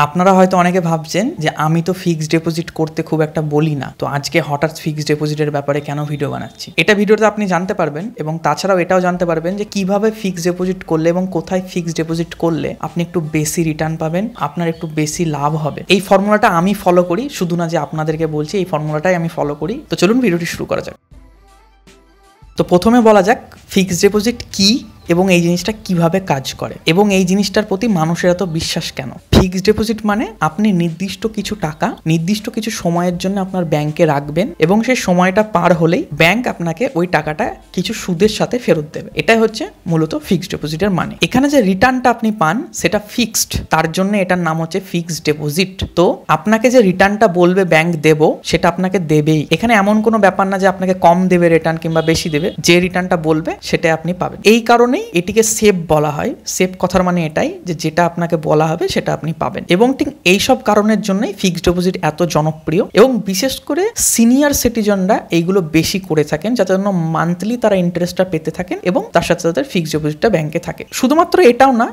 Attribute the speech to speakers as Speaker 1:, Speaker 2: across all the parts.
Speaker 1: আপনারা হয়তো অনেকে ভাবছেন যে আমি তো ফিক্সড ডিপোজিট করতে খুব একটা বলি না, তো আজকে হঠাৎ ফিক্সড ডিপোজিটের ব্যাপারে কেন ভিডিও বানাচ্ছি। এটা ভিডিওতে আপনি জানতে পারবেন এবং তাছাড়াও এটাও জানতে পারবেন যে কিভাবে ফিক্সড ডিপোজিট করলে এবং কোথায় ফিক্সড ডিপোজিট করলে আপনি একটু বেশি রিটার্ন পাবেন, আপনার একটু বেশি লাভ হবে। এই ফর্মুলাটা আমি ফলো করি, শুধু না যে আপনাদেরকে বলছি, এই ফর্মুলাটাই আমি ফলো করি। তো চলুন ভিডিওটি শুরু করা যাক। তো প্রথমে বলা যাক ফিক্সড ডিপোজিট কি এবং এই জিনিসটা কিভাবে কাজ করে এবং এই জিনিসটার প্রতি মানুষের এত বিশ্বাস কেন। ফিক্সড ডিপোজিট মানে আপনি নির্দিষ্ট কিছু টাকা নির্দিষ্ট কিছু সময়ের জন্য আপনার ব্যাংকে রাখবেন এবং সেই সময়টা পার হলেই ব্যাংক আপনাকে ওই টাকাটা কিছু সুদের সাথে ফেরত দেবে। এটাই হচ্ছে মূলত ফিক্সড ডিপোজিটের মানে। এখানে যে রিটার্নটা আপনি পান সেটা ফিক্সড, তার জন্য এটার নাম হচ্ছে ফিক্সড ডিপোজিট। তো আপনাকে যে রিটার্নটা বলবে ব্যাংক দেবো সেটা আপনাকে দেবেই। এখানে এমন কোনো ব্যাপার না যে আপনাকে কম দেবে রিটার্ন কিংবা বেশি দেবে, যে রিটার্নটা বলবে সেটা আপনি পাবেন। এই কারণে এটিকে সেফ বলা হয়। সেফ কথার মানে এটাই যে যেটা আপনাকে বলা হবে সেটা আপনি পাবেন। এবং ঠিক এই সব কারণের জন্যই ফিক্সড ডিপোজিট এত জনপ্রিয় এবং বিশেষ করে সিনিয়র সিটিজেনরা এইগুলো বেশি করে থাকেন, যাতে জন্য মান্থলি তারা ইন্টারেস্টটা পেতে থাকেন এবং তার সাথে তাদের ফিক্সড ডিপোজিটটা ব্যাংকে থাকে। শুধুমাত্র এটাও না,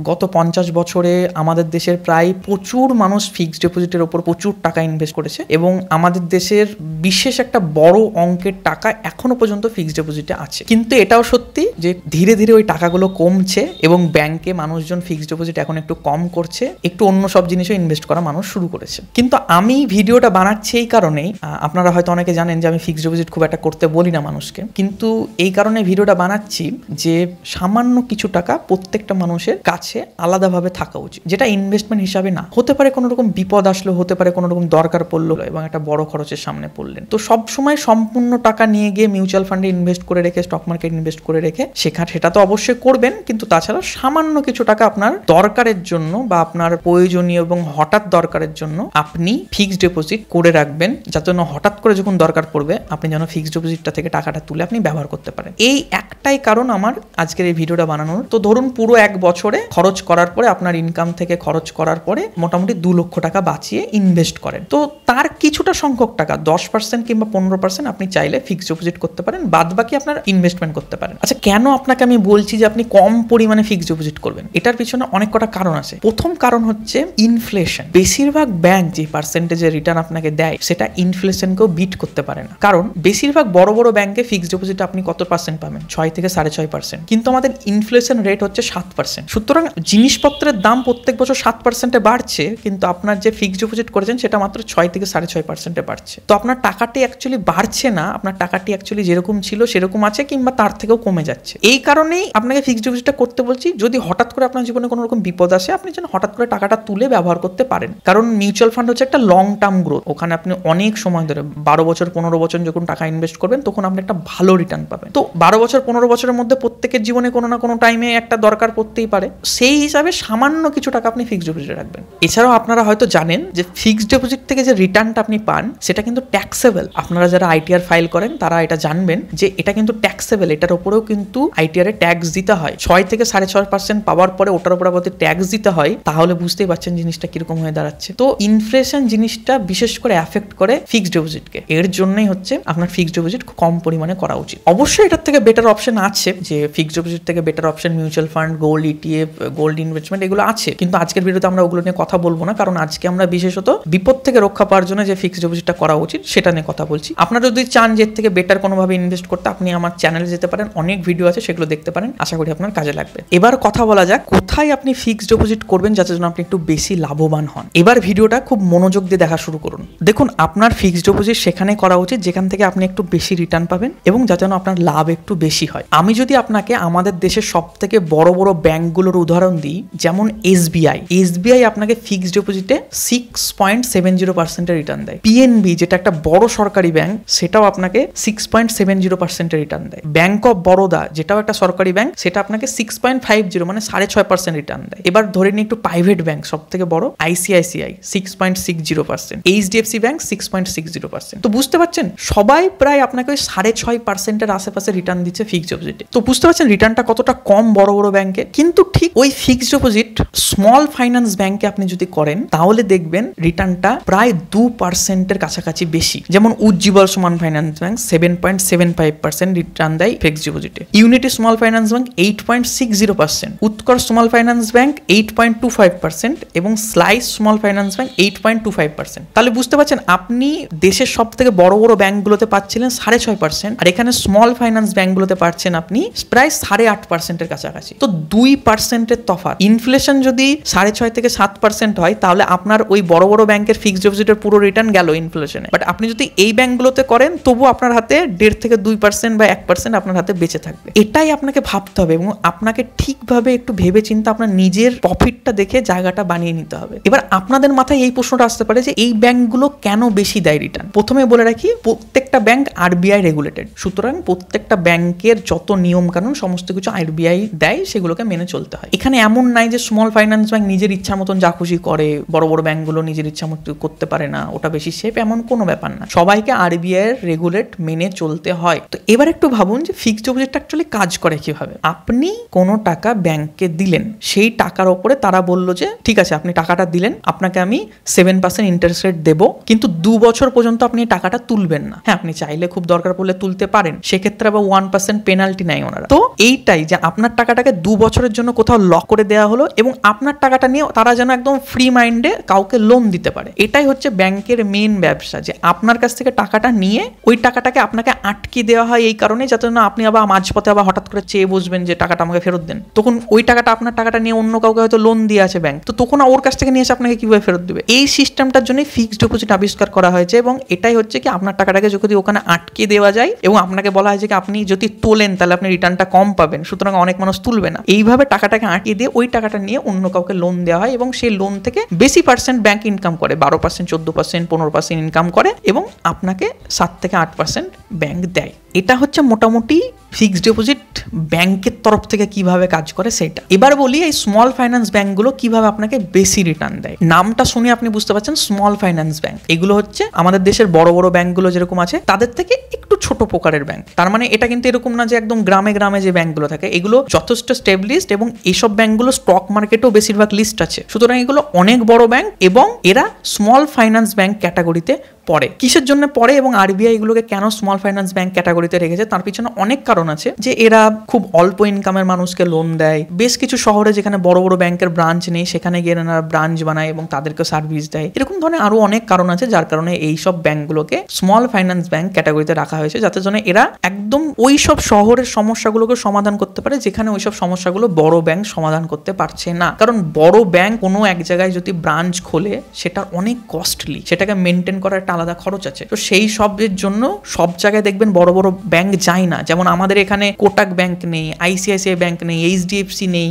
Speaker 1: গত 50 বছরে আমাদের দেশের প্রায় প্রচুর মানুষ ফিক্সড ডিপোজিটের ওপর প্রচুর টাকা ইনভেস্ট করেছে এবং আমাদের দেশের বিশেষ একটা বড় অঙ্কের টাকা এখনো পর্যন্ত ফিক্সড ডিপোজিটে আছে। কিন্তু এটাও সত্যি যে ধীরে ধীরে ওই টাকাগুলো কমছে এবং ব্যাংকে মানুষজন ফিক্সড ডিপোজিট এখন একটু কম করছে, একটু অন্য সব জিনিসও ইনভেস্ট করা মানুষ শুরু করেছে। কিন্তু আমি ভিডিওটা বানাচ্ছি এই কারণেই, আপনারা হয়তো অনেকে জানেন যে আমি ফিক্সড ডিপোজিট খুব একটা করতে বলি না মানুষকে, কিন্তু এই কারণে ভিডিওটা বানাচ্ছি যে সামান্য কিছু টাকা প্রত্যেকটা মানুষের কাছে আলাদাভাবে থাকা উচিত, যেটা ইনভেস্টমেন্ট হিসাবে না। হতে পারে কোনো রকম বিপদ আসলো, হতে পারে কোনো রকম দরকার পড়লো এবং একটা বড় খরচের সামনে পড়লেন, তো সব সময় সম্পূর্ণ টাকা নিয়ে গিয়ে মিউচুয়াল ফান্ডে ইনভেস্ট করে রেখে, স্টক মার্কেট ইনভেস্ট করে রেখে সেটা তো অবশ্যই করবেন, কিন্তু তাছাড়া সামান্য কিছু টাকা আপনার দরকারের জন্য বা আপনার প্রয়োজনীয় এবং হঠাৎ দরকারের জন্য আপনি ফিক্সড ডিপোজিট করে রাখবেন, যাতে জন্য হঠাৎ করে যখন দরকার পড়বে আপনি যেন ফিক্সড ডিপোজিটটা থেকে টাকাটা তুলে আপনি ব্যবহার করতে পারেন। এই একটাই কারণ আমার আজকের এই ভিডিওটা বানানোর। তো ধরুন পুরো 1 বছরে খরচ করার পরে, আপনার ইনকাম থেকে খরচ করার পরে মোটামুটি 2 লক্ষ টাকা বাঁচিয়ে ইনভেস্ট করেন, তো তার কিছুটা সংখ্যক টাকা 10% কিংবা 15% আপনি চাইলে ফিক্সড ডিপোজিট করতে পারেন, বাদ বাকি আপনার ইনভেস্টমেন্ট করতে পারেন। আচ্ছা, কেন আপনাকে আমি বলছি যে আপনি কম পরিমাণে ফিক্সড ডিপোজিট করবেন? এটার পিছনে অনেক কটা কারণ আছে। প্রথম কারণ হচ্ছে ইনফ্লেশন। বেশিরভাগ ব্যাংক যে পার্সেন্টেজে রিটার্ন আপনাকে দেয় সেটা ইনফ্লেশনকেও বিট করতে পারে না, কারণ বেশিরভাগ বড় বড় ব্যাংকে ফিক্সড ডিপোজিট আপনি কত পার্সেন্ট পাবেন? 6 থেকে 6.5%, কিন্তু আমাদের ইনফ্লেশন রেট হচ্ছে 7%। সুতরাং জিনিসপত্রের দাম প্রত্যেক বছর 7% বাড়ছে, কিন্তু আপনার যে ফিক্সড ডিপোজিট করেছেন সেটা মাত্র 6 থেকে 6.5% বাড়ছে। তো আপনার টাকাটি অ্যাকচুয়ালি বাড়ছে না, আপনার টাকাটি অ্যাকচুয়ালি যেরকম ছিল সেরকম আছে কিংবা তার থেকেও কমে যাচ্ছে। এই কারণেই আপনাকে ফিক্সড ডিপোজিটটা করতে বলছি, যদি হঠাৎ করে আপনার জীবনে কোনো রকম বিপদ আসে আপনি যেন হঠাৎ করে টাকাটা তুলে ব্যবহার করতে পারেন। কারণ মিউচুয়াল ফান্ড হচ্ছে একটা লং টার্ম গ্রোথ, ওখানে আপনি অনেক সময় ধরে 12 বছর 15 বছর যখন টাকা ইনভেস্ট করবেন তখন আপনি একটা ভালো রিটার্ন পাবেন। তো 12 বছর 15 বছরের মধ্যে প্রত্যেকের জীবনে কোনো না কোনো টাইমে একটা দরকার পড়তেই পারে, সেই হিসাবে সামান্য কিছু টাকা আপনি ফিক্সড ডিপোজিটে রাখবেন। এছাড়াও আপনারা হয়তো জানেন যে ফিক্সড ডিপোজিট থেকে যে রিটার্নটা আপনি পান সেটা কিন্তু ট্যাক্সেবল। আপনারা যারা আইটিআর ফাইল করেন তারা এটা জানবেন যে এটা কিন্তু ট্যাক্সেবল, এটার উপরেও কিন্তু আইটিআর এ ট্যাক্স দিতে হয়। 6 থেকে 6.5% পাওয়ার পরে ওটার উপর আবার ট্যাক্স দিতে হয়, তাহলে বুঝতেই পারছেন জিনিসটা কিরকম হয়ে দাঁড়াচ্ছে। তো ইনফ্লেশন জিনিসটা বিশেষ করে এফেক্ট করে ফিক্সড ডিপোজিটকে, এর জন্যই হচ্ছে আপনার ফিক্সড ডিপোজিট খুব কম পরিমাণে করা উচিত। অবশ্যই এটার থেকে বেটার অপশন আছে, যে ফিক্সড ডিপোজিট থেকে better option mutual fund, gold, ETF, gold investment, এগুলো আছে, কিন্তু আজকের ভিডিওতে আমরা ওগুলো নিয়ে কথা বলবো না, কারণ আজকে আমরা বিশেষত বিপদ থেকে রক্ষা পাওয়ার জন্য যে ফিক্সড ডিপোজিটটা করা উচিত সেটা নিয়ে কথা বলছি। আপনারা যদি চান যে এর থেকে বেটার কোনোভাবে ইনভেস্ট করতে, আপনি আমার চ্যানেলে যেতে পারেন, অনেক ভিডিও আছে, সেগুলো দেখতে পারেন, আশা করি আপনার কাজে লাগবে। এবার কথা বলা যাক কোথায় আপনি ফিক্সড ডিপোজিট করবেন যাতে জন্য আপনি একটু বেশি লাভবান হন। এবার ভিডিওটা খুব মনোযোগ দিয়ে দেখা শুরু করুন। দেখুন, আপনার ফিক্সড ডিপোজিট সেখানে করা উচিত যেখান থেকে আপনি একটু বেশি রিটার্ন পাবেন এবং যাতে আপনার লাভ একটু বেশি হয়। আমি যদি আপনাকে আমাদের দেশের সব থেকে বড় বড় ব্যাংকগুলোর উদাহরণ দিই, যেমন এসবিআই আপনাকে ফিক্সড ডিপোজিটে 6.70% রিটার্ন দেয়। পিএনবি, যেটা একটা বড় সরকারি ব্যাংক, সেটাও আপনাকে 6.70% রিটার্ন দেয়। ব্যাংক অফ বরোদা, যেটাও একটা সরকারি ব্যাংক, সেটা আপনাকে 6.50 মানে 6.5% রিটার্ন দেয়। এবার ধরে নিই একটু প্রাইভেট ব্যাংক, সব থেকে বড় আইসিআইসিআই 6.60%, এইচডিএফসি ব্যাংক 6.60%। তো বুঝতে পারছেন সবাই প্রায় আপনাকে 6.5%-এর আশেপাশে রিটার্ন দিচ্ছে ফিক্সড ডিপোজিটে। তো বুঝতে পারছেন রিটার্নটা কতটা কম বড় বড় ব্যাংকে। কিন্তু ঠিক ওই ফিক্সড ডিপোজিট স্মল ফাইন্যান্স ব্যাংকে আপনি যদি করেন তাহলে দেখবেন রিটার্নটা প্রায় 2%-এর কাছাকাছি বেশি। যেমন উজ্জীবল স্মল ফাইন্যান্স ব্যাংক 7.75% রিটার্ন দেয় ফিক্সড ডিপোজিটে। ইউনিটি স্মল ফাইন্যান্স ব্যাংক 8.60%, উৎকর্ষ স্মল ফাইন্যান্স ব্যাংক 8.25% এবং স্লাইস স্মল ফাইন্যান্স ব্যাংক 8.25%। তাহলে বুঝতে পারছেন আপনি দেশের সব থেকে বড় বড় ব্যাংকগুলোতে পাচ্ছিলেন 6.5%, আর এখানে স্মল ফাইন্যান্স ব্যাংকগুলোতে পাচ্ছেন আপনি প্রায় 8.5%-এর কাছাকাছি। তো 2%-এর তফাৎ। ইনফ্লেশন যদি 6.5 থেকে 7% হয় তাহলে আপনার ওই বড় বড় ব্যাংকের ফিক্সড ডিপোজিটের পুরো রিটার্ন গেল ইনফ্লেশনে। বাট আপনি যদি এই ব্যাংকগুলোতে করেন তবু আপনার হাতে 1.5 থেকে 2% বা 1% আপনার হাতে বেঁচে থাকবে। এটাই আপনাকে ভাবতে হবে এবং আপনাকে ঠিকভাবে একটু ভেবে চিন্তে আপনার নিজের প্রফিটটা দেখে জায়গাটা বানিয়ে নিতে হবে। এবার আপনাদের মাথায় এই প্রশ্নটা আসতে পারে যে এই ব্যাংকগুলো কেন বেশি দেয় রিটার্ন। প্রথমে বলে রাখি, প্রত্যেকটা ব্যাংক আরবিআই রেগুলেটেড, সুতরাং প্রত্যেকটা ব্যাংকের যত নিয়ম কানুন সমস্ত কিছু আরবিআই দেয়, সেগুলোকে মেনে চলতে হয়। এখানে এমন নাই যে স্মল ফাইন্যান্স ব্যাংক নিজের ইচ্ছা মতন যা খুশি করে, বড় বড় ব্যাংকগুলো নিজের ইচ্ছা মতো করতে পারে না, ওটা বেশি সেফ, এমন কোনো ব্যাপার না। সবাইকে আরবিআই এর রেগুলেট মেনে চলতে হয়। তো এবার একটু ভাবুন যে ফিক্সড ডিপোজিটটা অ্যাকচুয়ালি কাজ করে কিভাবে। আপনি কোনো টাকা ব্যাংকে দিলেন, সেই টাকার উপরে তারা বললো যে ঠিক আছে আপনি টাকাটা দিলেন, আপনাকে আমি 7% ইন্টারেস্ট রেট দেবো, কিন্তু 2 বছর পর্যন্ত আপনি টাকাটা তুলবেন না। হ্যাঁ, আপনি চাইলে খুব দরকার পড়লে তুলতে পারেন, সেক্ষেত্রে আবার 1% পেনাল্টি নেয় ওনারা। তো এইটাই যে আপনার টাকাটাকে 2 বছরের জন্য কোথাও লক করে দেওয়া হলো এবং আপনার টাকাটা নিয়ে তারা যেন একদম ফ্রি মাইন্ডে কাউকে লোন দিতে পারে। এটাই হচ্ছে ব্যাংকের মেন ব্যবসা, যে আপনার কাছ থেকে টাকাটা নিয়ে ওই টাকাটাকে আপনাকে আটকে দেওয়া হয় এই কারণে যাতে না আপনি আবার মাঝপথে আবার হঠাৎ করে চেয়ে বসবেন যে টাকাটা আমাকে ফেরত দেন। তখন ওই টাকাটা আপনার টাকাটা নিয়ে অন্য কাউকে হয়তো লোন দিয়ে আছে ব্যাংক, তো তখন ওর কাছ থেকে নিয়ে এসে আপনাকে কিভাবে ফেরত দেবে। এই সিস্টেমটার জন্যই ফিক্সড ডিপোজিট আবিষ্কার করা হয়েছে এবং এটাই হচ্ছে কি আপনার টাকাটাকে যদি ওখানে আটকে দেওয়া যায় এবং আপনাকে বলা হয় যে আপনি যদি তোলেন তাহলে আপনি রিটার্নটা কম পাবেন, সুতরাং অনেক মানুষ তুলবে না। এইভাবে টাকাটাকে আটকে দিয়ে ওই টাকাটা নিয়ে অন্য কাউকে লোন দেওয়া হয় এবং সেই লোন থেকে বেশি পার্সেন্ট ব্যাংক ইনকাম করে, 12%, 14%, 15% ইনকাম করে এবং আপনাকে 7 থেকে 8% ব্যাংক দেয়। এটা হচ্ছে মোটামুটি ফিক্সড ডিপোজিট ব্যাংকের তরফ থেকে কিভাবে কাজ করে সেটা। এবার বলি এই স্মল ফাইন্যান্স ব্যাংকগুলো কিভাবে আপনাকে বেশি রিটার্ন দেয়। নামটা শুনে আপনি বুঝতে পারছেন স্মল ফাইন্যান্স ব্যাংক। এগুলো হচ্ছে আমাদের দেশের বড় বড় ব্যাংকগুলো যেরকম আছে তাদের থেকে একটু ছোট প্রকারের ব্যাংক। তার মানে এটা কিন্তু এরকম না যে একদম গ্রামে গ্রামে যে ব্যাংকগুলো থাকে, এগুলো যথেষ্ট স্টেবলিশড এবং এইসব ব্যাংকগুলো স্টক মার্কেটেও বেশিরভাগ লিস্ট আছে। সুতরাং এগুলো অনেক বড় ব্যাংক এবং এরা স্মল ফাইন্যান্স ব্যাংক ক্যাটাগরিতে পড়ে। কিসের জন্য পড়ে এবং আরবিআই এগুলোকে কেন স্মল ফাইন্যান্স ব্যাংক ক্যাটাগরিতে রেখেছে তার পিছনে অনেক কারণ আছে। যে এরা খুব অল্প ইনকামের মানুষকে লোন দেয়, বেশ কিছু শহরে যেখানে বড় বড় ব্যাংকের ব্রাঞ্চ নেই সেখানে গিয়ে এরা ব্রাঞ্চ বানায় এবং তাদেরকে সার্ভিস দেয়। এরকম ধরনের আরো অনেক কারণ আছে যার কারণে এই সব ব্যাংকগুলোকে স্মল ফাইন্যান্স ব্যাংক ক্যাটাগরিতে রাখা হয়েছে, যাতে জন্য এরা একদম ওই সব শহরের সমস্যাগুলোকে সমাধান করতে পারে যেখানে ওই সব সমস্যাগুলো বড় ব্যাংক সমাধান করতে পারছে না। কারণ বড় ব্যাংক কোনো এক জায়গায় যদি ব্রাঞ্চ খোলে সেটা অনেক কস্টলি, সেটাকে মেনটেন করার একটা আলাদা খরচ আছে। তো সেই সবের জন্য সব জায়গায় দেখবেন বড় বড় ব্যাংক যায় না। যেমন আমাদের এখানে কোটাক ব্যাংক নেই, আইসিআইসিআই ব্যাংক নেই, এইচডিএফসি নেই,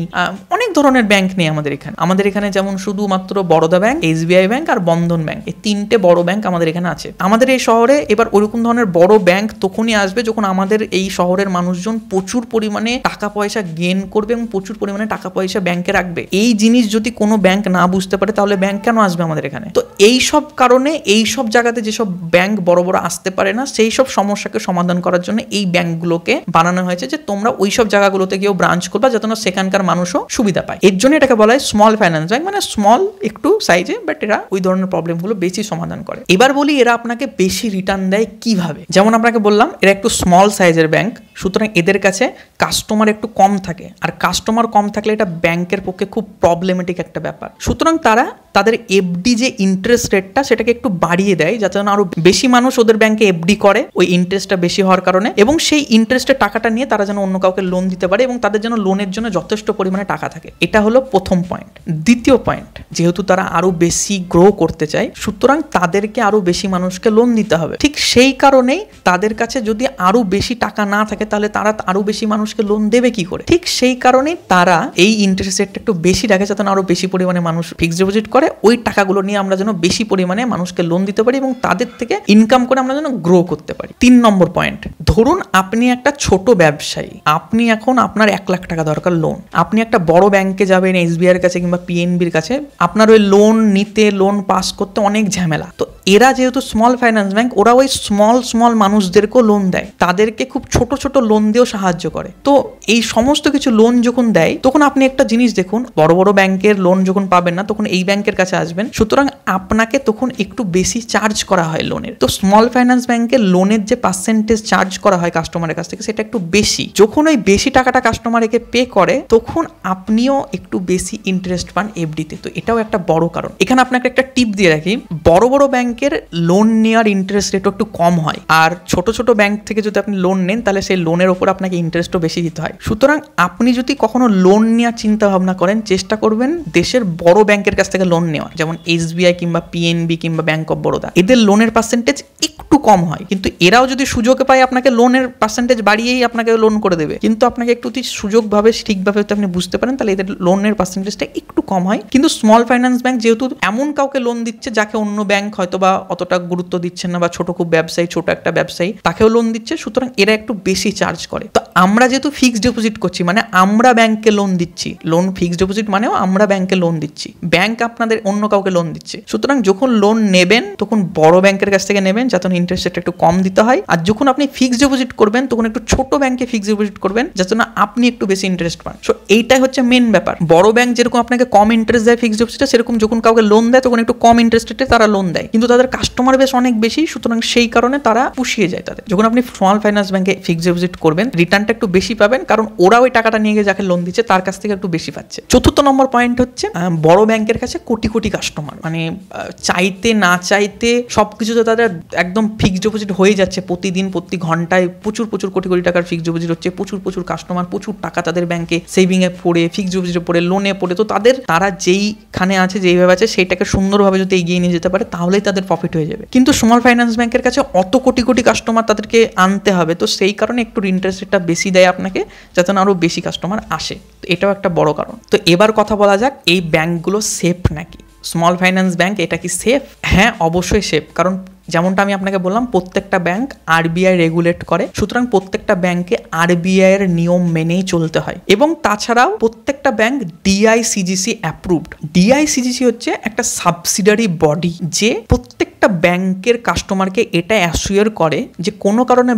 Speaker 1: অনেক ধরনের ব্যাংক নেই আমাদের এখানে যেমন শুধুমাত্র বরোদা ব্যাংক, এসবিআই ব্যাংক আর বন্ধন ব্যাংক, এই 3টে বড় ব্যাংক আমাদের এখানে আছে। আমাদের এই শহরে এবার ওরকম ধরনের বড় ব্যাংক তখনই আসবে যখন আমাদের এই শহরের মানুষজন প্রচুর পরিমাণে টাকা পয়সা গেইন করবে এবং প্রচুর পরিমাণে টাকা পয়সা ব্যাংকে রাখবে। এই জিনিস যদি কোনো ব্যাংক না বুঝতে পারে তাহলে ব্যাংক কেন আসবে আমাদের এখানে? তো এই সব কারণে এই সব জায়গাতে যেসব ব্যাংক বড় বড় আসতে পারে না সেই সব সমস্যাকে সমাধান করার জন্য এই ব্যাংকগুলোকে বানানো হয়েছে যে তোমরা ওই সব জায়গাগুলোতে গিয়েও ব্রাঞ্চ করবা যাতে না সেখানকার মানুষও সুবিধা পায়। এর জন্য এটাকে বলা হয় স্মল ফাইন্যান্স ব্যাংক, মানে স্মল একটু সাইজে, বাট এরা ওই ধরনের প্রবলেমগুলো বেশি সমাধান করে। এবার বলি এরা আপনাকে বেশি রিটার্ন দেয় কিভাবে। যেমন আপনাকে বললাম এরা একটু স্মল সাইজের ব্যাংক, সুতরাং এদের কাছে কাস্টমার একটু কম থাকে, আর কাস্টমার কম থাকলে এটা ব্যাংকের পক্ষে খুব প্রবলেমেটিক একটা ব্যাপার। সুতরাং তারা তাদের এফডি যে ইন্টারেস্ট রেটটা সেটাকে একটু বাড়িয়ে দেয় যাতে আরো বেশি মানুষ ওদের ব্যাংকে এফডি করে ওই ইন্টারেস্টটা বেশি হওয়ার কারণে, এবং সেই ইন্টারেস্টের টাকাটা নিয়ে তারা যেন অন্য কাউকে লোন দিতে পারে এবং তাদের যেন লোনের জন্য যথেষ্ট পরিমাণে টাকা থাকে। এটা হলো প্রথম পয়েন্ট। দ্বিতীয় পয়েন্ট, যেহেতু তারা আরো বেশি গ্রো করতে চায় সুতরাং তাদেরকে আরো বেশি মানুষকে লোন দিতে হবে। ঠিক সেই কারণেই তাদের কাছে যদি আরো বেশি টাকা না থাকে তাহলে তারা আরো বেশি মানুষকে লোন দেবে কি করে? ঠিক সেই কারণেই তারা এই ইন্টারেস্ট রেটটা একটু বেশি রাখে যাতে আরো বেশি পরিমাণে মানুষ ফিক্সড ডিপোজিট করে। ওই টাকাগুলো নিয়ে আমরা যেন বেশি পরিমাণে মানুষকে লোন দিতে পারি এবং তাদের থেকে ইনকাম করে আমরা যেন গ্রো করতে পারি। 3 নম্বর পয়েন্ট, ধরুন আপনি একটা ছোট ব্যবসায়ী, আপনি এখন আপনার 1 লাখ টাকা দরকার লোন, আপনি একটা বড় ব্যাংকে যাবেন এসবিআই এর কাছে কিংবা পিএনবির কাছে, আপনার ওই লোন নিতে লোন পাস করতে অনেক ঝামেলা। তো এরা যেহেতু স্মল ফাইন্যান্স ব্যাংক, ওরা ওই স্মল মানুষদেরকেও লোন দেয়, তাদেরকে খুব ছোট ছোট লোন দিয়েও সাহায্য করে। তো এই সমস্ত কিছু লোন যখন দেয় তখন আপনি একটা জিনিস দেখুন, বড় বড় ব্যাংকের লোন যখন পাবেন না তখন এই ব্যাংকের কাছে আসবেন, সুতরাং আপনাকে তখন একটু বেশি চার্জ করা হয় লোনের। তো স্মল ফাইন্যান্স ব্যাংকের লোনের যে পার্সেন্টেজ চার্জ করা হয় কাস্টমারের কাছ থেকে সেটা একটু বেশি। যখন ওই বেশি টাকাটা কাস্টমারকে পে করে তখন আপনিও একটু বেশি ইন্টারেস্ট পান এফডিতে। তো এটাও একটা বড় কারণ। এখানে আপনাকে একটা টিপ দিয়ে রাখি, বড় বড় ব্যাংকের লোন নেওয়ার ইন্টারেস্ট রেটও একটু কম হয়, আর ছোট ছোট ব্যাংক থেকে যদি আপনি লোন নেন তাহলে সেই লোনের উপর আপনাকে ইন্টারেস্টও বেশি দিতে হয়। সুতরাং আপনি যদি কখনো লোন নেওয়ার চিন্তা ভাবনা করেন, চেষ্টা করবেন দেশের বড় ব্যাংকের কাছ থেকে লোন নেওয়া, যেমন এসবিআই কিংবা পিএনবি কিংবা ব্যাংক অফ বরোদা। এদের লোনের পার্সেন্টেজ একটু কম হয়, কিন্তু এরাও যদি সুযোগে পায় আপনাকে লোনের পার্সেন্টেজ বাড়িয়েই আপনাকে লোন করে দেবে, কিন্তু আপনাকে একটু সুযোগভাবে ঠিকভাবে আপনি বুঝতে পারেন তাহলে এদের লোনের পার্সেন্টেজটা একটু কম হয়। কিন্তু স্মল ফাইন্যান্স ব্যাংক যেহেতু এমন কাউকে লোন দিচ্ছে যাকে অন্য ব্যাংক হয়তো বা অতটা গুরুত্ব দিচ্ছে না, বা ছোট খুব ব্যবসায়ী, ছোট একটা ব্যবসায়ী, তাকেও লোন দিচ্ছে, সুতরাং এরা একটু বেশি চার্জ করে। তো আমরা যেহেতু ফিক্সড ডিপোজিট করছি, মানে আমরা ব্যাংকে লোন দিচ্ছি, লোন ফিক্সড ডিপোজিট মানেও আমরা ব্যাংকে লোন দিচ্ছি, ব্যাংক আপনাদের অন্য কাউকে লোন দিচ্ছে। সুতরাং যখন লোন নেবেন তখন বড় ব্যাংকের কাছ থেকে নেবেন যাতে ইন্টারেস্ট রেট একটু কম দিতে হয়, আর যখন আপনি ফিক্সড ডিপোজিট করবেন তখন একটু ছোট ব্যাংকে ফিক্সড ডিপোজিট করবেন যাতে না আপনি একটু বেশি ইন্টারেস্ট পান। সো এইটাই হচ্ছে মেন ব্যাপার। বড় ব্যাংক যেরকম আপনাকে কম ইন্টারেস্ট দেয় ফিক্সড ডিপোজিটে, সেরকম যখন কাউকে লোন দেয় তখন একটু কম ইন্টারেস্ট রেটে তারা লোন দেয়, কিন্তু তাদের কাস্টমার বেশ অনেক বেশি, সুতরাং সেই কারণে তারা পুষিয়ে যায় তাদের। যখন আপনি স্মল ফাইন্যান্স ব্যাংকে ফিক্সড ডিপোজিট করবেন রিটার্নটা একটু বেশি পাবেন, কারণ ওরা ওই টাকাটা নিয়ে গিয়ে যাকে লোন দিচ্ছে তার কাছ থেকে একটু বেশি পাচ্ছে। চতুর্থ নম্বর পয়েন্ট হচ্ছে বড় ব্যাংকের কাছে কোটি কোটি কাস্টমার, মানে চাইতে না চাইতে সবকিছুতে তাদের একদম ফিক্সড ডিপোজিট হয়ে যাচ্ছে, প্রতিদিন প্রতি ঘন্টায় প্রচুর কোটি কোটি টাকার ফিক্সড ডিপোজিট হচ্ছে, প্রচুর কাস্টমার, প্রচুর টাকা তাদের ব্যাংকে সেভিং এ পড়ে, ফিক্সড ডিপোজিটে পড়ে, লোনে পড়ে। তো তারা যেইখানে আছে, যেইভাবে আছে, সেইটাকে সুন্দরভাবে যদি এগিয়ে নিয়ে যেতে পারে তাহলেই তাদের প্রফিট হয়ে যাবে। কিন্তু স্মল ফাইন্যান্স ব্যাংকের কাছে অত কোটি কোটি কাস্টমার তাদেরকে আনতে হবে, তো সেই কারণে একটু ইন্টারেস্ট রেটটা বেশি দেয় আপনাকে, যাতে না আরো বেশি কাস্টমার আসে। তো এটাও একটা বড় কারণ। তো এবার কথা বলা যাক, এই ব্যাংকগুলো সেফ নাকি? স্মল ফাইন্যান্স ব্যাংক এটা কি সেফ? হ্যাঁ, অবশ্যই সেফ। কারণ যেমনটা আমি আপনাকে বললাম, প্রত্যেকটা ব্যাংক আরবিআই রেগুলেট করে, সুতরাং প্রত্যেকটা ব্যাংকে আরবিআই এর নিয়ম মেনেই চলতে হয়। এবং তাছাড়াও প্রত্যেকটা ব্যাংক ডিআইসিজিসি অ্যাপ্রুভড। ডিআইসিজিসি হচ্ছে একটা সাবসিডারি বডি, যে প্রত্যেকটা ব্যাংকের কাস্টমারকে এটা অ্যাসিওর করে যে কোনো কারণে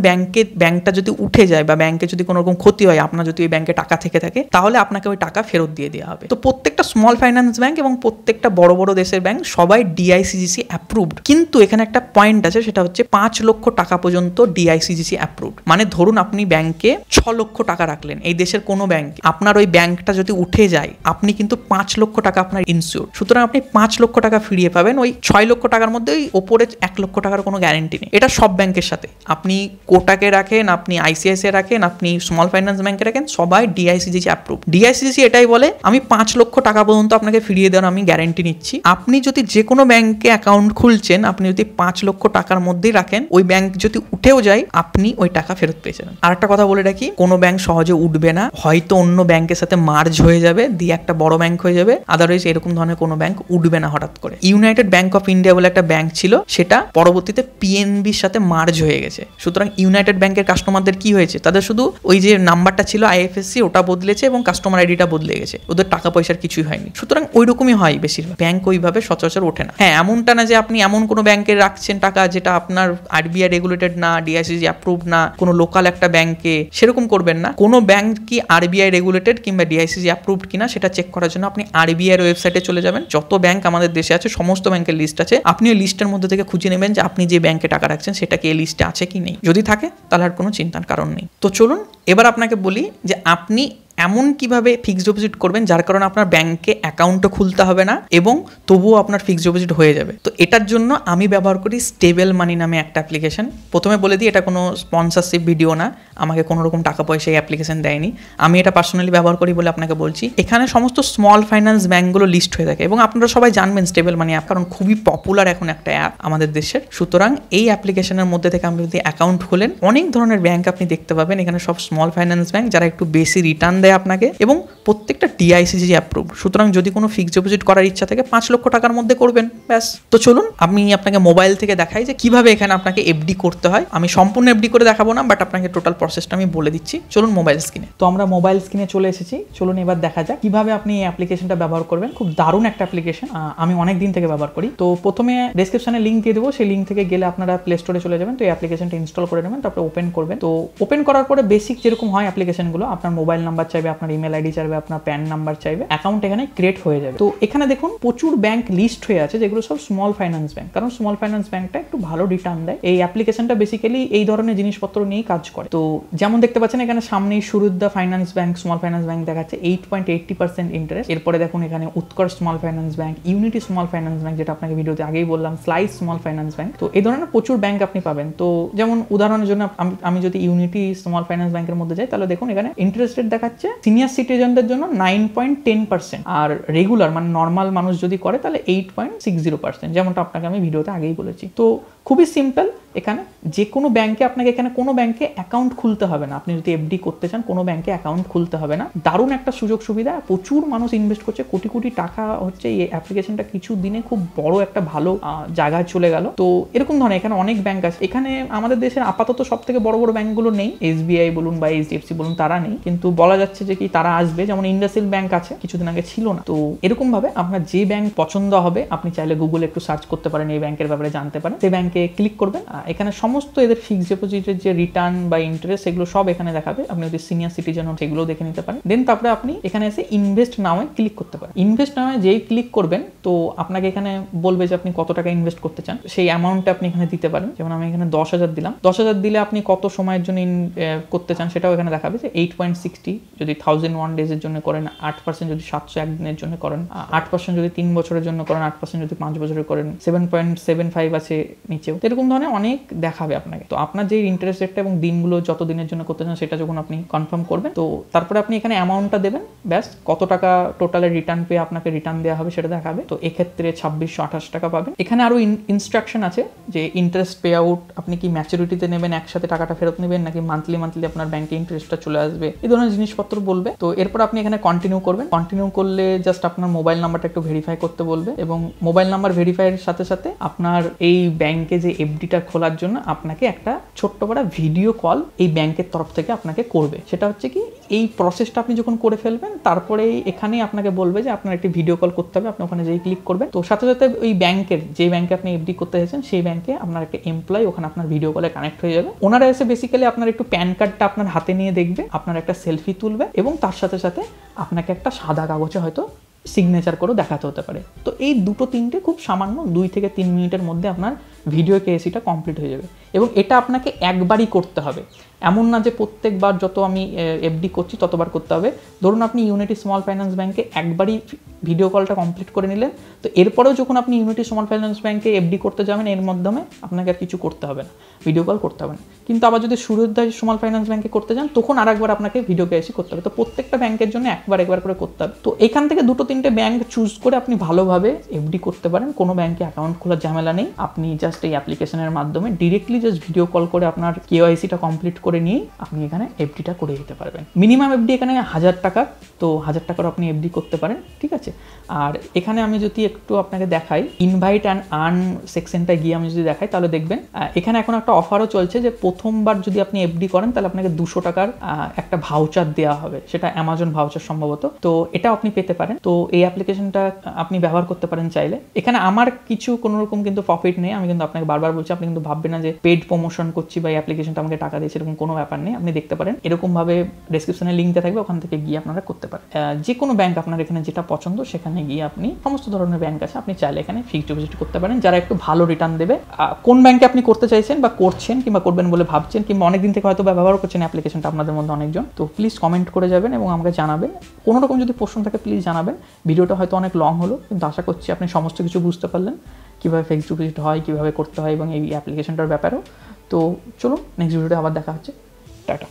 Speaker 1: ব্যাংকটা যদি উঠে যায় বা ব্যাংকে যদি কোনো রকম ক্ষতি হয়, আপনার যদি ওই ব্যাংকে টাকা থেকে থাকে, তাহলে আপনাকে ওই টাকা ফেরত দিয়ে দেওয়া হবে। তো প্রত্যেকটা স্মল ফাইন্যান্স ব্যাংক এবং প্রত্যেকটা বড় বড় দেশের ব্যাংক সবাই ডিআইসিজিসি অ্যাপ্রুভড। কিন্তু এখানে একটা পয়েন্ট আছে, সেটা হচ্ছে 5 লক্ষ টাকা পর্যন্ত ডিআইসিজিসি অ্যাপ্রুভড। মানে ধরুন আপনি ব্যাংকে 6 লক্ষ টাকা রাখলেন, এই দেশের কোনো ব্যাংকে, আপনার ওই ব্যাংকটা যদি উঠে যায়, আপনি কিন্তু 5 লক্ষ টাকা আপনার ইনসিওর, সুতরাং আপনি 5 লক্ষ টাকা ফিরিয়ে পাবেন। ওই 6 লক্ষ টাকার মধ্যে ওই ওপরে 1 লক্ষ টাকার কোনো গ্যারেন্টি নেই। এটা সব ব্যাংকের সাথে, আপনি কোটাকে রাখেন, আপনি আইসিআইসিআই রাখেন, আপনি স্মল ফাইন্যান্স ব্যাংকে রাখেন, সবাই ডিআইসিজিসি অ্যাপ্রুভ। ডিআইসিজিসি এটাই বলে আমি 5 লক্ষ টাকা পর্যন্ত আপনাকে ফিরিয়ে দেওয়ার আমি গ্যারেন্টি নিচ্ছি। আপনি যদি যে কোনো ব্যাংকে অ্যাকাউন্ট খুলছেন, আপনি যদি 5 লক্ষ টাকার মধ্যেই রাখেন, ওই ব্যাংক যদি উঠেও যায় আপনি ওই টাকা ফেরত পেয়ে যাবেন। আর একটা কথা বলে রাখি, কোনো ব্যাংক সহজে উঠবে না, হয়তো অন্য ব্যাংকের সাথে মার্জ হয়ে যাবে, দিয়ে একটা বড় ব্যাংক হয়ে যাবে, আদারওয়াইজ এরকম ধরনের কোনো ব্যাংক উঠবে না হঠাৎ করে। ইউনাইটেড ব্যাংক অফ ইন্ডিয়া বলে একটা ব্যাংক ছিল, সেটা পরবর্তীতে পিএনবির সাথে মার্জ হয়ে গেছে। সুতরাং ইউনাইটেড ব্যাংকের কাস্টমারদের কি হয়েছে, তাদের শুধু ওই যে নাম্বারটা ছিল আইএফএসসি, ওটা বদলেছে এবং কাস্টমার আইডিটা বদলে গেছে, ওদের টাকা পয়সার কিছুই হয়নি। সুতরাং ওই রকমই হয় বেশিরভাগ ব্যাংক, ওইভাবে সচরাচর ওঠে না। হ্যাঁ, এমনটা না যে আপনি এমন কোনো ব্যাংকে রাখছেন টাকা যেটা আপনার আরবিআই রেগুলেটেড না, ডিআইসিজি অ্যাপ্রুভ না, কোনো লোকাল একটা ব্যাংকে, সেরকম করবেন না। কোনো ব্যাংক কি আরবিআই রেগুলেটেড কিংবা ডিআইসিজি অ্যাপ্রুভড কিনা সেটা চেক করার জন্য আপনি আরবিআই এর ওয়েবসাইটে চলে যাবেন। যত ব্যাংক আমাদের দেশে আছে সমস্ত ব্যাংকের লিস্ট আছে, আপনি ওই লিস্টের মধ্যে থেকে খুঁজে নেবেন যে আপনি যে ব্যাংকে টাকা রাখছেন সেটা কি এই লিস্টে আছে কি নেই। যদি থাকে তাহলে আর কোনো চিন্তার কারণ নেই। তো চলুন এবার আপনাকে বলি যে আপনি এমন কিভাবে ফিক্সড ডিপোজিট করবেন যার কারণে আপনার ব্যাংকে অ্যাকাউন্টও খুলতে হবে না এবং তবুও আপনার ফিক্সড ডিপোজিট হয়ে যাবে। তো এটার জন্য আমি ব্যবহার করি স্টেবল মানি নামে একটা অ্যাপ্লিকেশন। প্রথমে বলে দিই, এটা কোনো স্পন্সরশিপ ভিডিও না, আমাকে কোনো রকম টাকা পয়সা এই অ্যাপ্লিকেশন দেয়নি, আমি এটা পার্সোনালি ব্যবহার করি বলে আপনাকে বলছি। এখানে সমস্ত স্মল ফাইন্যান্স ব্যাংকগুলো লিস্ট হয়ে থাকে এবং আপনারা সবাই জানবেন স্টেবল মানি অ্যাপ, কারণ খুবই পপুলার এখন একটা অ্যাপ আমাদের দেশের। সুতরাং এই অ্যাপ্লিকেশনের মধ্যে থেকে আপনি যদি অ্যাকাউন্ট খোলেন, অনেক ধরনের ব্যাংক আপনি দেখতে পাবেন। এখানে সব স্মল ফাইন্যান্স ব্যাংক, যারা একটু বেশি রিটার্ন দেয় আপনাকে, এবং প্রত্যেকটা ডিআইসিসি অ্যাপ্রুভ। সুতরাং যদি কোনো ফিক্সড ডিপোজিট করার ইচ্ছা থাকে 5 লক্ষ টাকার মধ্যে করবেন, ব্যাস। তো চলুন আমি আপনাকে মোবাইল থেকে দেখাই যে কিভাবে এখানে আপনাকে এফডি করতে হয়। আমি সম্পূর্ণ এফডি করে দেখাবো না, বাট আপনাকে টোটাল প্রসেসটা আমি বলে দিচ্ছি। চলুন মোবাইল স্ক্রিনে। তো আমরা মোবাইল স্ক্রিনে চলে এসেছি। চলুন এবার দেখা যাক কিভাবে আপনি এই অ্যাপ্লিকেশনটা ব্যবহার করবেন। খুব দারুণ একটা অ্যাপ্লিকেশন, আমি অনেক দিন থেকে ব্যবহার করি। তো প্রথমে ডেসক্রিপশনে লিঙ্ক দিয়ে দেবো, সেই লিঙ্ক থেকে গেলে আপনারা প্লে স্টোরে চলে যাবেন। তো এই অ্যাপ্লিকেশনটা ইনস্টল করে নেবেন, তারপরে ওপেন করবেন। তো ওপেন করার পরে বেসিক যেরকম হয় অ্যাপ্লিকেশনগুলো, আপনার মোবাইল নাম্বার চাইবে, আপনার ইমেল আইডি চাইবে, আপনার প্যান নাম্বার চাইবে, অ্যাকাউন্ট এখানে ক্রিয়েট হয়ে যাবে। তো এখানে দেখুন প্রচুর ব্যাংক লিস্ট হয়ে আছে, যেগুলো সব স্মল ফাইন্যান্স ব্যাংক, কারণ স্মল ফাইন্যান্স ব্যাংকটা একটু ভালো রিটার্ন দেয়। এই অ্যাপ্লিকেশনটা বেসিক্যালি এই ধরনের জিনিসপত্র নিয়েই কাজ করে। তো যেমন দেখতে পাচ্ছেন এখানে সামনেই Suryoday finance bank small finance bank দেখাচ্ছে 8.80% ইন্টারেস্ট। এরপরে দেখুন এখানে Utkarsh small finance bank, Unity small finance bank, যেটা আপনাকে ভিডিওতে আগেই বললাম, স্লাইস স্মল ফাইন্যান্স ব্যাংক। তো এই ধরনের প্রচুর ব্যাংক আপনি পাবেন। তো যেমন উদাহরণের জন্য আমি যদি ইউনিটি স্মল ফাইন্যান্স ব্যাংকের মধ্যে যাই, তাহলে দেখুন এখানে ইন্টারেস্ট রেট দেখাচ্ছে সিনিয়র সিটিজেনদের জন্য 9.10%, আর রেগুলার মানে নর্মাল মানুষ যদি করে তাহলে 8.60%, যেমনটা আপনাকে আমি ভিডিওতে আগেই বলেছি। তো খুবই সিম্পল। এখানে যে কোনো ব্যাংকে আপনাকে এখানে কোনো ব্যাংকে অ্যাকাউন্ট খুলতে হবে না। আপনি যদি এফডি করতে চান কোনো ব্যাংকে অ্যাকাউন্ট খুলতে হবে না। দারুণ একটা সুযোগ সুবিধা, প্রচুর মানুষ ইনভেস্ট করছে, কোটি কোটি টাকা হচ্ছে। এই অ্যাপ্লিকেশনটা কিছু দিনে খুব বড় একটা ভালো জায়গায় চলে গেল। তো এরকম ধরনের এখানে অনেক ব্যাংক আছে। এখানে আমাদের দেশের আপাতত সব থেকে বড় বড় ব্যাংকগুলো নেই, এসবিআই বলুন বা এইচডিএফসি বলুন, তারা নেই, কিন্তু বলা যাচ্ছে যে কি তারা আসবে। যেমন ইন্ডাসইন্ড ব্যাংক আছে, কিছুদিন আগে ছিল না। তো এরকম ভাবে আপনার যে ব্যাংক পছন্দ হবে আপনি চাইলে গুগলে একটু সার্চ করতে পারেন, এই ব্যাংকের ব্যাপারে জানতে পারেন, সেই ব্যাংকে ক্লিক করবেন। এখানে সমস্ত এদের ফিক্সড ডিপোজিটের যে রিটার্ন বা ইন্টারেস্ট সেগুলো সব এখানে দেখাবে। আপনি যদি সিনিয়র সিটিজেন হন সেগুলো দেখে নিতে পারেন। দেন তারপরে আপনি এখানে এসে ইনভেস্ট নাওয়ে ক্লিক করতে পারেন। ইনভেস্ট নাওয়ে যেই ক্লিক করবেন, তো আপনাকে এখানে বলবে যে আপনি কত টাকা ইনভেস্ট করতে চান, সেই অ্যামাউন্টটা আপনি এখানে দিতে পারেন। যেমন আমি এখানে 10,000 দিলাম। 10,000 দিলে আপনি কত সময়ের জন্য করতে চান সেটাও এখানে দেখাবে, যে 8.60 যদি 1001 ডেজের জন্য করেন, 8% যদি 701 দিনের জন্য করেন, 8% যদি 3 বছরের জন্য করেন, 8% যদি 5 বছরের করেন, 7.75 আছে নিচেও। এরকম ধরনের অনেক দেখাবে আপনাকে। তো আপনার যে ইন্টারেস্ট রেটটা এবং দিনগুলো যত দিনের জন্য করতে চান সেটা যখন আপনি কনফার্ম করবেন, তো তারপরে আপনি এখানে অ্যামাউন্টটা দেবেন, ব্যাস কত টাকা টোটালে রিটার্ন পেয়ে আপনাকে রিটার্ন দেওয়া হবে সেটা দেখাবে। তো এক্ষেত্রে 2628 টাকা পাবেন। এখানে আরো ইনস্ট্রাকশন আছে যে ইন্টারেস্ট পে আউট, আপনি কি ম্যাচুরিটিতে নেবেন, একসাথে টাকাটা ফেরত নেবেন, নাকি মান্থলি আপনার ব্যাংকে ইন্টারেস্টটা চলে আসবে, এই ধরনের জিনিসপত্র বলবে। তো এরপর আপনি এখানে কন্টিনিউ করবেন। কন্টিনিউ করলে জাস্ট আপনার মোবাইল নাম্বারটা একটু ভেরিফাই করতে বলবে, এবং মোবাইল নাম্বার ভেরিফাইয়ের সাথে সাথে আপনার এই ব্যাংকে যে এফডিটা খোলার জন্য আপনাকে একটা ছোট্ট করে ভিডিও কল এই ব্যাংকের তরফ থেকে আপনাকে করবে। সেটা হচ্ছে কি, এই প্রসেসটা আপনি যখন করে ফেলবেন তারপরে এখানে আপনাকে বলবে যে আপনার একটি ভিডিও কল করতে হবে। আপনি ওখানে যেই ক্লিক করবেন, তো সাথে সাথে ওই ব্যাংকের যে ব্যাংকে আপনি এফডি করতে চাইছেন সেই ব্যাংকে আপনার একটা এমপ্লয় ওখানে আপনার ভিডিও কলে কানেক্ট হয়ে যাবে। ওনারা এসে বেসিক্যালি আপনার একটু প্যান কার্ডটা আপনার হাতে নিয়ে দেখবে, আপনার একটা সেলফি তুলবে, এবং তার সাথে সাথে আপনাকে একটা সাদা কাগজে হয়তো সিগনেচার করেও দেখাতে হতে পারে। তো এই দুটো তিনটে খুব সামান্য 2 থেকে 3 মিনিটের মধ্যে আপনার ভিডিও কেএসিটা কমপ্লিট হয়ে যাবে। এবং এটা আপনাকে একবারই করতে হবে, এমন না যে প্রত্যেকবার যত আমি এফডি করছি ততবার করতে হবে। ধরুন আপনি ইউনিটি স্মল ফাইন্যান্স ব্যাংকে একবারই ভিডিও কলটা কমপ্লিট করে নিলেন, তো এরপরেও যখন আপনি ইউনিটি স্মল ফাইন্যান্স ব্যাংকে এফডি করতে যাবেন এর মাধ্যমে আপনাকে আর কিছু করতে হবে না, ভিডিও কল করতে হবে না। কিন্তু আবার যদি শুরুদ্দায় স্মল ফাইন্যান্স ব্যাংকে করতে যান তখন আরেকবার আপনাকে ভিডিও কেএসি করতে হবে। তো প্রত্যেকটা ব্যাংকের জন্য একবার করে করতে হবে। তো এখান থেকে 2-3টে ব্যাংক চুজ করে আপনি ভালোভাবে এফডি করতে পারেন। কোনো ব্যাংকে অ্যাকাউন্ট খোলার ঝামেলা নেই। আপনি জাস্ট এই অ্যাপ্লিকেশনের মাধ্যমে ডিরেক্টলি জাস্ট ভিডিও কল করে আপনার কেওয়াইসিটা কমপ্লিট করে নিয়ে আপনি এখানে এফডিটা করে দিতে পারবেন। মিনিমাম এফডি এখানে 1000 টাকা, তো 1000 টাকার আপনি এফডি করতে পারেন, ঠিক আছে। আর এখানে আমি যদি একটু আপনাকে দেখাই, ইনভাইট অ্যান্ড আর্ন সেকশনটা গিয়ে আমি যদি দেখাই তাহলে দেখবেন এখানে এখন একটা অফারও চলছে, যে প্রথমবার যদি আপনি এফডি করেন তাহলে আপনাকে 200 টাকার একটা ভাউচার দেওয়া হবে, সেটা অ্যামাজন ভাউচার সম্ভবত। তো এটা আপনি পেতে পারেন। তো এই অ্যাপ্লিকেশনটা আপনি ব্যবহার করতে পারেন চাইলে। এখানে আমার কিছু কোনো রকম কিন্তু প্রফিট নেই, আমি কিন্তু আপনাকে বারবার বলছি, আপনি কিন্তু ভাববেন না যে পেড প্রমোশন করছি বা এই অ্যাপ্লিকেশনটা আমাকে টাকা দিয়েছে, এরকম কোনো ব্যাপার নেই। আপনি দেখতে পারেন, এরকম ভাবে ডেসক্রিপশনে লিঙ্ক দেওয়া থাকবে, ওখান থেকে গিয়ে আপনারা করতে পারেন। যে কোনো ব্যাংক আপনার এখানে যেটা পছন্দ সেখানে গিয়ে আপনি সমস্ত ধরনের ব্যাংক আছে, আপনি চাইলে এখানে ফিক্সড ডিপোজিট করতে পারেন, যারা একটু ভালো রিটার্ন দেবে। কোন ব্যাংকে আপনি করতে চাইছেন বা করছেন কিংবা করবেন বলে ভাবছেন, কিংবা অনেকদিন থেকে হয়তো ব্যবহার করছেন অ্যাপ্লিকেশনটা আপনাদের মধ্যে অনেকজন, তো প্লিজ কমেন্ট করে যাবেন এবং আমাকে জানাবেন। কোনো রকম যদি প্রশ্ন থাকে প্লিজ জানাবেন। ভিডিওটা হয়তো অনেক লং হলো, কিন্তু আশা করছি আপনি সমস্ত কিছু বুঝতে পারলেন, কীভাবে ফিক্সড ডিপোজিট হয়, কীভাবে করতে হয় এবং এই অ্যাপ্লিকেশনটার ব্যাপারেও। তো চলুন নেক্সট ভিডিওতে আবার দেখা হচ্ছে। টাটা।